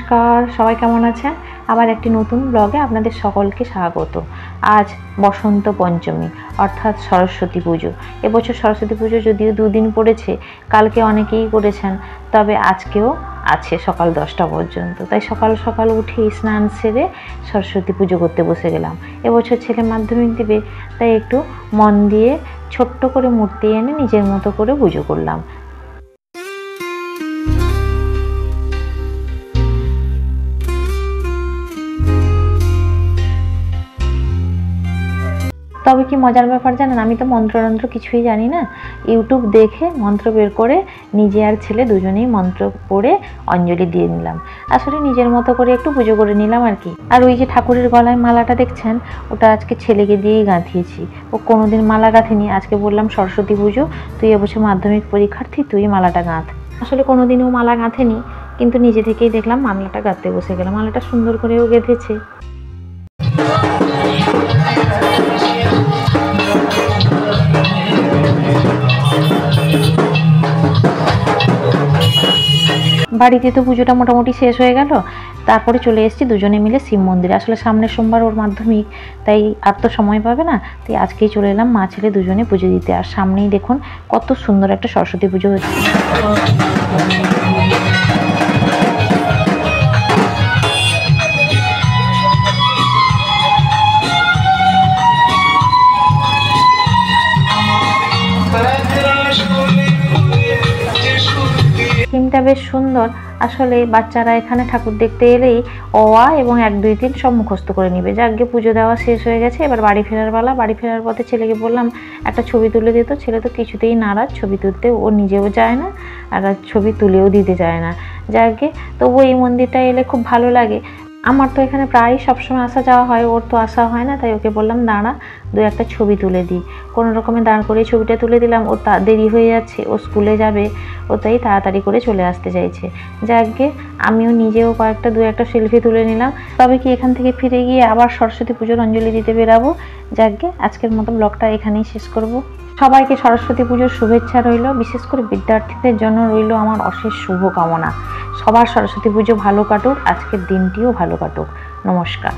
নমস্কার, সবাই কেমন আছেন? আবার একটি নতুন ব্লগে আপনাদের সকলকে স্বাগত। আজ বসন্ত পঞ্চমী অর্থাৎ সরস্বতী পুজো। এবছর সরস্বতী পুজো যদিও দুদিন পড়েছে, কালকে অনেকেই করেছেন, তবে আজকেও আছে সকাল 10টা পর্যন্ত। তাই সকাল সকাল উঠে স্নান সেরে সরস্বতী পুজো করতে বসে গেলাম। এবছর ছেলে মাধ্যমিক দেবে, তাই একটু মন দিয়ে ছোট্ট করে মূর্তি এনে নিজের মতো করে পুজো করলাম। তবে কি মজার ব্যাপার জানেন, আমি তো মন্ত্রতন্ত্র কিছুই জানি না। ইউটিউব দেখে মন্ত্র বের করে নিজে আর ছেলে দুজনেই মন্ত্র পড়ে অঞ্জলি দিয়ে নিলাম। আসলে নিজের মতো করে একটু পুজো করে নিলাম আর কি। আর ওই যে ঠাকুরের গলায় মালাটা দেখছেন, ওটা আজকে ছেলেকে দিয়েই গাঁথিয়েছি। ও কোনোদিন মালা গাঁথেনি, আজকে বললাম সরস্বতী পুজো, তুই এবছর মাধ্যমিক পরীক্ষার্থী, তুই মালাটা গাঁথ। আসলে কোনোদিনও মালা গাঁথেনি, কিন্তু নিজে থেকেই দেখলাম মালাটা গাঁথতে বসে গেলাম। মালাটা সুন্দর করেও গেঁথেছে। বাড়িতে তো পুজোটা মোটামুটি শেষ হয়ে গেল, তারপরে চলে এসেছি দুজনে মিলে শিব মন্দিরে। আসলে সামনের সোমবার ওর মাধ্যমিক, তাই আর তো সময় পাবে না, তাই আজকেই চলে এলাম মা ছেলে দুজনে পুজো দিতে। আর সামনেই দেখুন কত সুন্দর একটা সরস্বতী পুজো হচ্ছে। থিমটা বেশ সুন্দর। আসলে বাচ্চারা এখানে ঠাকুর দেখতে এলেই অ আ এবং 1 2 3 সব মুখস্থ করে নিবে। যাকে পুজো দেওয়া শেষ হয়ে গেছে, এবার বাড়ি ফেরার পালা। বাড়ি ফেরার পথে ছেলেকে বললাম একটা ছবি তুলে দিত। ছেলে তো কিছুতেই নারাজ, ছবি তুলতে ও নিজেও যায় না আর ছবি তুলেও দিতে চায় না। যাকে তবু এই মন্দিরটা এলে খুব ভালো লাগে। আমার তো এখানে প্রায় সবসময় আসা যাওয়া হয়, ওর তো আসা হয় না, তাই ওকে বললাম দাঁড়া 2-1টা ছবি তুলে দিই। কোনো রকমে দাঁড় করে ছবিটা তুলে দিলাম। ও দেরি হয়ে যাচ্ছে, ও স্কুলে যাবে, ও তাই তাড়াতাড়ি করে চলে আসতে চাইছে। যাকে আমিও নিজেও কয়েকটা 2-1টা সেলফি তুলে নিলাম। তবে কি এখান থেকে ফিরে গিয়ে আবার সরস্বতী পুজোর অঞ্জলি দিতে বেরাবো। যাকে আজকের মতো ব্লগটা এখানেই শেষ করব। সবাইকে সরস্বতী পুজোর শুভেচ্ছা রইল। বিশেষ করে বিদ্যার্থীদের জন্য রইল আমার অশেষ শুভকামনা। সবার সরস্বতী পুজো ভালো কাটুক, আজকের দিনটিও ভালো কাটুক। নমস্কার।